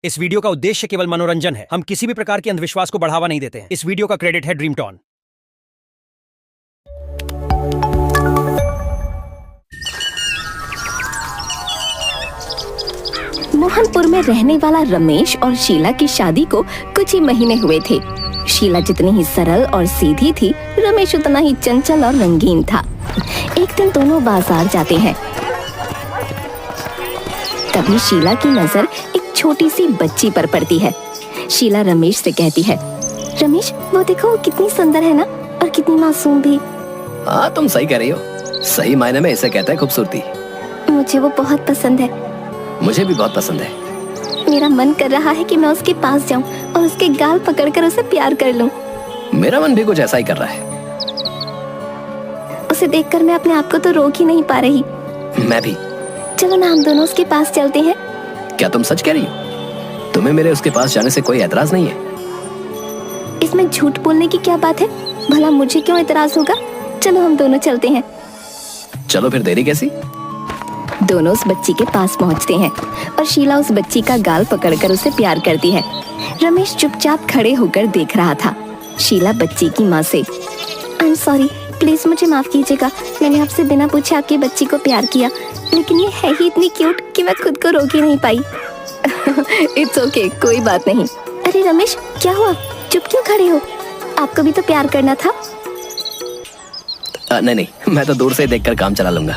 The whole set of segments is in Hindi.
इस वीडियो का उद्देश्य केवल मनोरंजन है। हम किसी भी प्रकार के अंधविश्वास को बढ़ावा नहीं देते हैं। इस वीडियो का क्रेडिट है ड्रीमटॉन। मोहनपुर में रहने वाला रमेश और शीला की शादी को कुछ ही महीने हुए थे। शीला जितनी ही सरल और सीधी थी, रमेश उतना ही चंचल और रंगीन था। एक दिन दोनों बाजार जाते हैं। तभी शीला की नजर एक छोटी सी बच्ची पर पड़ती है। शीला रमेश से कहती है, रमेश वो देखो कितनी सुंदर है ना, और कितनी मासूम भी। हाँ तुम सही कह रही हो। सही मायने में इसे कहते हैं खूबसूरती। मुझे वो बहुत पसंद है। मुझे भी बहुत पसंद है। मेरा मन कर रहा है कि मैं उसके पास जाऊं और उसके गाल पकड़कर उसे प्यार कर लूं। मेरा मन भी कुछ ऐसा ही कर रहा है। उसे देखकर मैं अपने आप को तो रोक ही नहीं पा रही। मैं भी। चलो ना हम दोनों उसके पास चलते हैं। क्या तुम सच कह रही हो? तुम्हें मेरे उसके पास जाने से कोई एतराज नहीं है? इसमें झूठ बोलने की क्या बात है? भला मुझे क्यों एतराज होगा? चलो हम दोनों चलते हैं। चलो फिर देरी कैसी? दोनों उस बच्ची के पास पहुंचते हैं और शीला उस बच्ची का गाल पकड़कर उसे प्यार करती है। रमेश चुपचाप खड़े होकर देख रहा था। शीला बच्ची की माँ से, आई एम सॉरी, प्लीज मुझे माफ कीजिएगा। मैंने आपसे बिना पूछे आपकी बच्ची को प्यार किया, लेकिन ये है ही इतनी क्यूट कि मैं खुद को रोक ही नहीं पाई। इट्स ओके, कोई बात नहीं। अरे रमेश क्या हुआ, चुप क्यों खड़े हो? आपको भी तो प्यार करना था। नहीं, मैं तो दूर से देखकर काम चला लूंगा।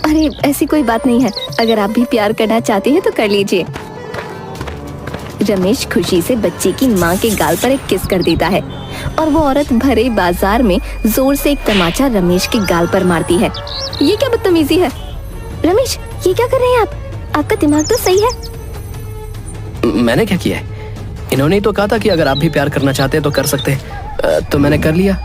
अरे ऐसी कोई बात नहीं है, अगर आप भी प्यार करना चाहते हैं तो कर लीजिए। रमेश खुशी से बच्ची की माँ के गाल पर एक किस कर देता है और वो औरत भरे बाजार में जोर से एक तमाचा रमेश के गाल पर मारती है। ये क्या बदतमीजी है? रमेश ये क्या कर रहे हैं आप? आपका दिमाग तो सही है। मैंने क्या किया है? इन्होंने ही तो कहा था कि अगर आप भी प्यार करना चाहते हैं तो कर सकते हैं, तो मैंने कर लिया।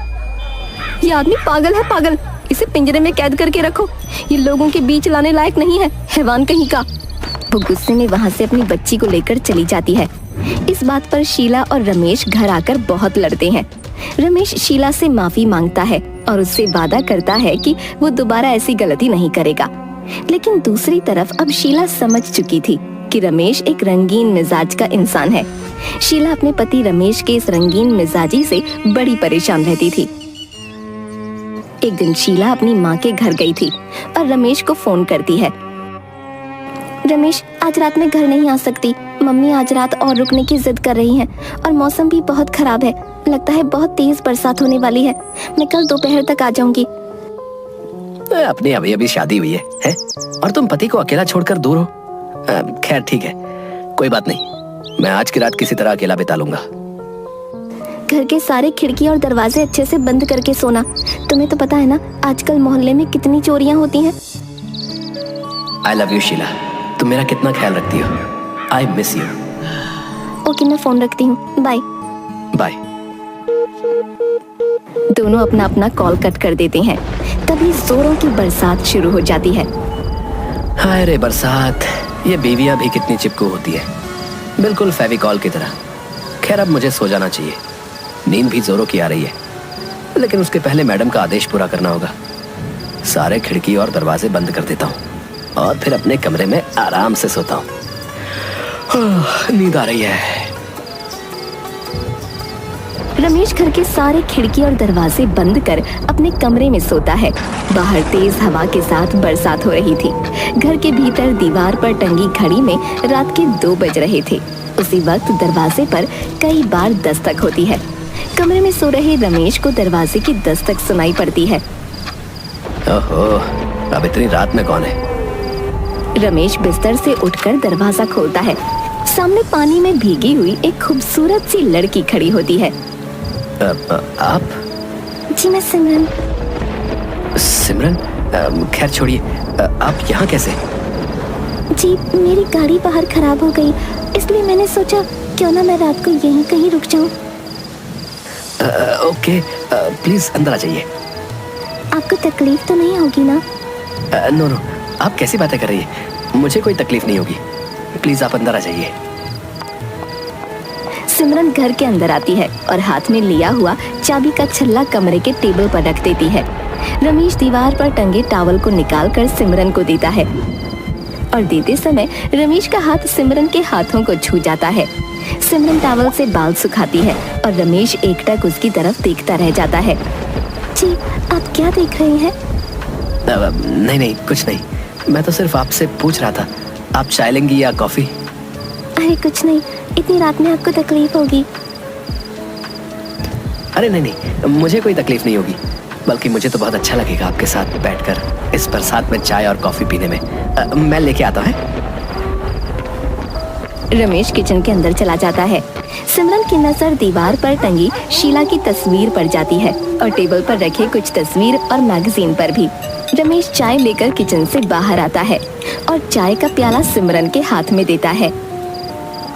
ये आदमी पागल है, पागल। इसे पिंजरे में कैद करके रखो। ये लोगों के बीच लाने लायक नहीं है, हैवान कहीं का। वो गुस्से में वहाँ से अपनी बच्ची को लेकर चली जाती है। इस बात पर शीला और रमेश घर आकर बहुत लड़ते हैं। रमेश शीला से माफी मांगता है और उससे वादा करता है कि वो दोबारा ऐसी गलती नहीं करेगा। लेकिन दूसरी तरफ अब शीला समझ चुकी थी कि रमेश एक रंगीन मिजाज का इंसान है। शीला अपने पति रमेश के इस रंगीन मिजाजी से बड़ी परेशान रहती थी। एक दिन शीला अपनी माँ के घर गई थी और रमेश को फोन करती है। रमेश आज रात में घर नहीं आ सकती। मम्मी आज रात और रुकने की जिद कर रही हैं और मौसम भी बहुत खराब है। लगता है बहुत तेज बरसात होने वाली है। मैं कल दोपहर तक आ जाऊंगी। अपनी अभी अभी शादी हुई है? और तुम पति को अकेला छोड़कर दूर हो? खैर ठीक है, कोई बात नहीं। मैं आज की रात किसी तरह अकेला बिता लूंगा। घर के सारे खिड़की और दरवाजे अच्छे से बंद करके सोना। तुम्हें तो पता है ना आजकल मोहल्ले में कितनी चोरियां होती हैं। आई लव यू शीला, तुम मेरा कितना ख्याल रखती हो। I miss you. ओके मैं फोन रखती हूँ, बाय। बाय। दोनों अपना अपना कॉल कट कर देते हैं। तभी जोरों की बरसात शुरू हो जाती है। हाय रे बरसात, ये बीवियां भी कितनी चिपकू होती है, बिल्कुल फेविकॉल की तरह। खैर अब मुझे सो जाना चाहिए, नींद भी जोरों की आ रही है। लेकिन उसके पहले मैडम का आदेश पूरा करना होगा। सारे खिड़की और दरवाजे बंद कर देता हूँ और फिर अपने कमरे में आराम से सोता हूँ। नींद आ रही है। रमेश घर के सारे खिड़की और दरवाजे बंद कर अपने कमरे में सोता है। बाहर तेज हवा के साथ बरसात हो रही थी। घर के भीतर दीवार पर टंगी घड़ी में रात के 2 बज रहे थे। उसी वक्त दरवाजे पर कई बार दस्तक होती है। कमरे में सो रहे रमेश को दरवाजे की दस्तक सुनाई पड़ती है। ओहो, अब इतनी रात में कौन है? रमेश बिस्तर से उठकर दरवाजा खोलता है। सामने पानी में भीगी हुई एक खूबसूरत सी लड़की खड़ी होती है। आप? जी मैं सिमरन। सिमरन? खैर छोड़िए, आप यहाँ कैसे? जी मेरी गाड़ी बाहर खराब हो गई, इसलिए मैंने सोचा क्यों ना मैं रात को यहीं कहीं रुक जाऊं। ओके, प्लीज अंदर आ जाइए। आपको तकलीफ तो नहीं होगी ना? नो, आप कैसी बातें कर रही हैं? मुझे कोई तकलीफ नहीं होगी। प्लीज आप अंदर आ जाइए। सिमरन घर के अंदर आती है और हाथ में लिया हुआ चाबी का छल्ला कमरे के टेबल पर रख देती है। रमेश दीवार पर टंगे टॉवल को निकालकर सिमरन को देता है। और देते समय रमेश का हाथ सिमरन के हाथों को छू जाता है। सिमरन टॉवल से बाल सुखाती है और रमेश एकटक उसकी तरफ देखता रह जाता है। जी, आप क्या देख रहे हैं? नहीं कुछ नहीं, मैं तो सिर्फ आपसे पूछ रहा था, आप चाय लेंगी या कॉफी? अरे कुछ नहीं, इतनी रात में आपको तकलीफ होगी। अरे नहीं, मुझे कोई तकलीफ नहीं होगी, बल्कि मुझे तो बहुत अच्छा लगेगा आपके साथ बैठकर इस बरसात में चाय और कॉफी पीने में। मैं लेके आता हूँ। रमेश किचन के अंदर चला जाता है। सिमरन की नजर दीवार पर टंगी शीला की तस्वीर पर जाती है और टेबल पर रखे कुछ तस्वीर और मैगजीन पर भी। रमेश चाय लेकर किचन से बाहर आता है और चाय का प्याला सिमरन के हाथ में देता है।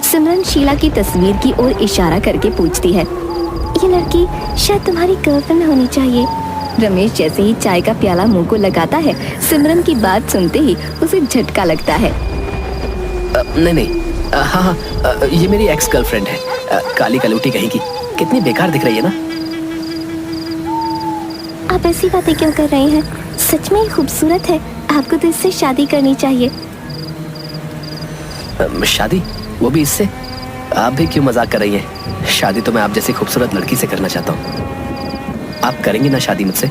सिमरन शीला की तस्वीर की ओर इशारा करके पूछती है, ये लड़की शायद तुम्हारी गर्लफ्रेंड होनी चाहिए। रमेश जैसे ही चाय का प्याला मुंह को लगाता है, सिमरन की बात सुनते ही उसे झटका लगता है। नहीं, हाँ, ये मेरी एक्स गर्लफ्रेंड है, काली कलूटी कहीं की। कितनी बेकार दिख रही है ना। आप ऐसी बातें क्यों कर रहे हैं? सच में खूबसूरत है, आपको तो इससे शादी करनी चाहिए। शादी? वो भी इससे? आप भी क्यों मजाक कर रही हैं? शादी तो मैं आप जैसी खूबसूरत लड़की से करना चाहता हूँ। आप करेंगी ना शादी मुझसे?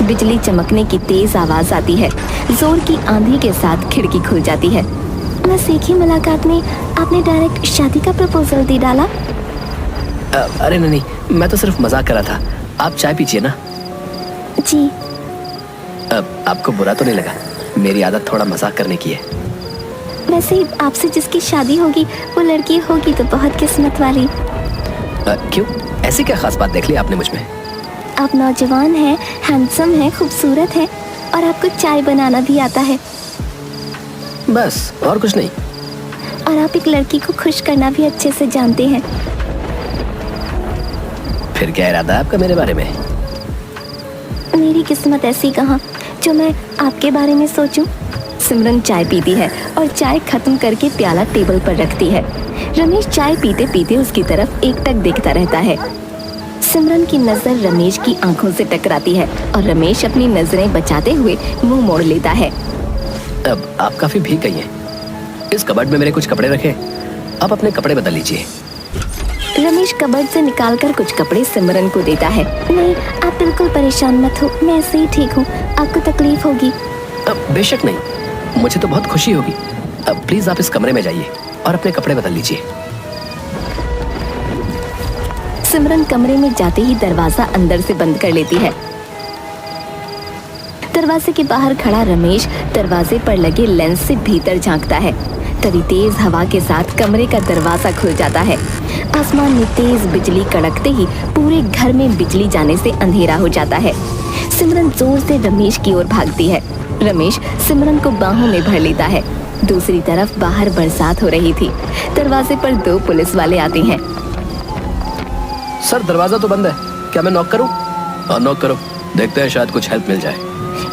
बिजली चमकने की तेज आवाज आती है। जोर की आंधी के साथ खिड़की खुल जाती है। बस एक ही मुलाकात में आपने डायरेक्ट शादी का प्रपोजल दे डाला? अरे नहीं, मैं तो सिर्फ मजाक कर रहा था। आप चाय पीजिए ना। जी। आपको बुरा तो नहीं लगा? मेरी आदत थोड़ा मजाक करने की है। वैसे आपसे जिसकी शादी होगी वो लड़की होगी तो बहुत किस्मत वाली। क्यों? ऐसी क्या खास बात देख ली आपने मुझ में? आप नौजवान हैं, हैंडसम हैं, खूबसूरत हैं और आपको चाय बनाना भी आता है। बस, और कुछ नहीं। और आप एक लड़की को खुश करना भी अच्छे से जानते हैं। फिर क्या इरादा है आपका मेरे बारे में? मेरी किस्मत ऐसी कहाँ जो मैं आपके बारे में सोचूं। सिमरन चाय पीती है और चाय खत्म करके प्याला टेबल पर रखती है। रमेश चाय पीते पीते उसकी तरफ एकटक देखता रहता है। सिमरन की नजर रमेश की आंखों से टकराती है और रमेश अपनी नजरें बचाते हुए मुंह मोड़ लेता है। अब आप काफी भीग गई हैं। इस कबर्ड में मेरे कुछ कपड़े रखे, आप अपने कपड़े बदल लीजिए। रमेश कबर्ड से निकालकर कुछ कपड़े सिमरन को देता है। नहीं, आप बिल्कुल परेशान मत हो, मैं ऐसे ही ठीक हूँ, आपको तकलीफ होगी। बेशक नहीं, मुझे तो बहुत खुशी होगी। अब प्लीज आप इस कमरे में जाइए और अपने कपड़े बदल लीजिए। सिमरन कमरे में जाते ही दरवाजा अंदर से बंद कर लेती है। दरवाजे के बाहर खड़ा रमेश दरवाजे पर लगे लेंस से भीतर झांकता है। तभी तेज हवा के साथ कमरे का दरवाजा खुल जाता है। आसमान में तेज बिजली कड़कते ही पूरे घर में बिजली जाने से अंधेरा हो जाता है। सिमरन जोर से रमेश की ओर भागती है। रमेश सिमरन को बाहों में भर लेता है। दूसरी तरफ बाहर बरसात हो रही थी। दरवाजे पर 2 पुलिस वाले आते हैं। सर, दरवाजा तो बंद है, क्या मैं नॉक करूं? हाँ, नॉक करो, देखते हैं शायद कुछ हेल्प मिल जाए।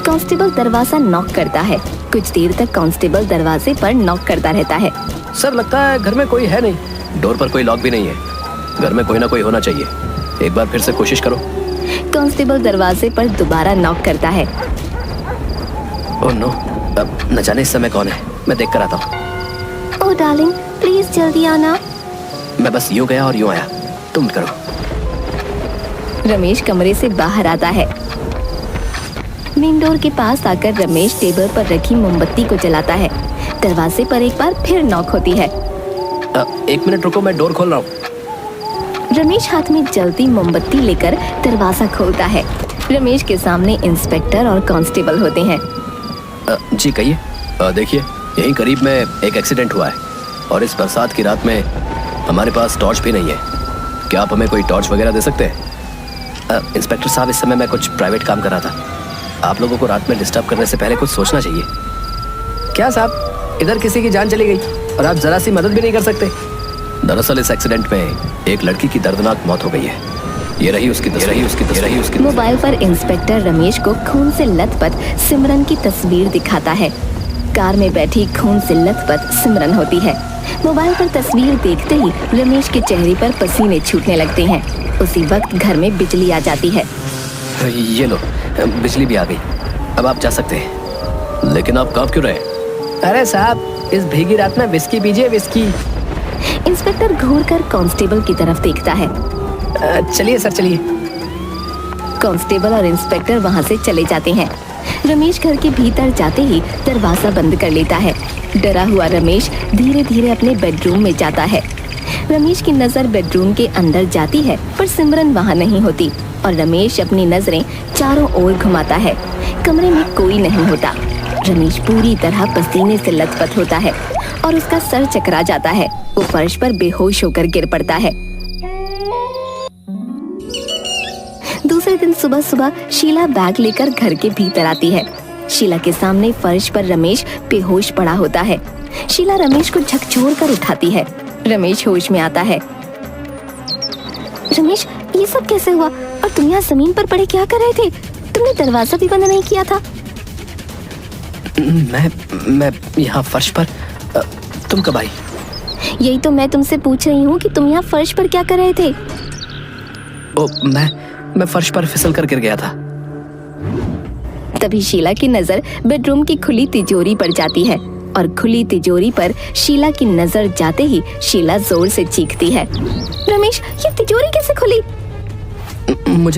कांस्टेबल दरवाजा नॉक करता है। कुछ देर तक कांस्टेबल दरवाजे पर नॉक करता रहता है। सर, लगता है घर में कोई है नहीं। डोर पर कोई लॉक भी नहीं है। घर में कोई ना कोई होना चाहिए। एक बार फिर से कोशिश करो। कांस्टेबल दरवाजे पर दोबारा नॉक करता है। ओह नो, अब न जाने इस समय कौन है, मैं देख कर आता हूँ। ओह डार्लिंग, प्लीज जल्दी आना। मैं बस यूं गया और यूं आया, तुम करो। रमेश कमरे से बाहर आता है। मेन डोर के पास आकर रमेश टेबल पर रखी मोमबत्ती को जलाता है। दरवाजे पर एक बार फिर नॉक होती है। 1 मिनट रुको, मैं डोर खोल रहा हूँ। रमेश हाथ में जलती मोमबत्ती लेकर दरवाजा खोलता है। रमेश के सामने इंस्पेक्टर और कांस्टेबल होते हैं। जी कहिए। देखिए, यहीं करीब में एक एक्सीडेंट हुआ है और इस बरसात की रात में हमारे पास टॉर्च भी नहीं है। क्या आप हमें कोई टॉर्च वगैरह दे सकते हैं? इंस्पेक्टर साहब, इस समय मैं कुछ प्राइवेट काम कर रहा था। आप लोगों को रात में डिस्टर्ब करने से पहले कुछ सोचना चाहिए। क्या साहब, इधर किसी की जान चली गई और आप जरा सी मदद भी नहीं कर सकते? दरअसल इस एक्सीडेंट में एक लड़की की दर्दनाक मौत हो गई है। ये रही उसकी तस्वीर। मोबाइल पर इंस्पेक्टर रमेश को खून से लथपथ सिमरन की तस्वीर दिखाता है। कार में बैठी खून से लथपथ सिमरन होती है। मोबाइल पर तस्वीर देखते ही रमेश के चेहरे पर पसीने छूटने लगते हैं। उसी वक्त घर में बिजली आ जाती है। ये लो, बिजली भी आ गई। अब आप जा सकते हैं। लेकिन आप कांप क्यों रहे? अरे साहब, इस भीगी रात में विस्की पीजिए, विस्की। इंस्पेक्टर घूरकर कांस्टेबल की तरफ देखता है। चलिए सर, चलिए। कांस्टेबल और इंस्पेक्टर वहां से चले जाते हैं। रमेश घर के भीतर जाते ही दरवाजा बंद कर लेता है। डरा हुआ रमेश धीरे धीरे अपने बेडरूम में जाता है। रमेश की नजर बेडरूम के अंदर जाती है, पर सिमरन वहां नहीं होती और रमेश अपनी नजरें चारों ओर घुमाता है। कमरे में कोई नहीं होता। रमेश पूरी तरह पसीने से लथपथ होता है और उसका सर चकरा जाता है। वो फर्श पर बेहोश होकर गिर पड़ता है। दूसरे दिन सुबह सुबह शीला बैग लेकर घर के भीतर आती है। शीला के सामने फर्श पर रमेश बेहोश पड़ा होता है। शीला रमेश को झकझोर कर उठाती है। रमेश होश में आता है। रमेश, ये सब कैसे हुआ? और तुम यहाँ जमीन पर पड़े क्या कर रहे थे? तुमने दरवाजा भी बंद नहीं किया था। मैं यहाँ फर्श पर। तुम कब आई? यही तो मैं तुमसे पूछ रही हूँ कि तुम यहाँ फर्श पर क्या कर रहे थे? ओ, मैं फर्श पर फिसल कर गिर गया था। तभी शीला की नजर बेडरूम की खुली तिजोरी पर जाती है और खुली तिजोरी पर शीला की नजर जाते ही शीला जोर से चीखती है। रमेश, ये तिजोरी कैसे खुली? मुझे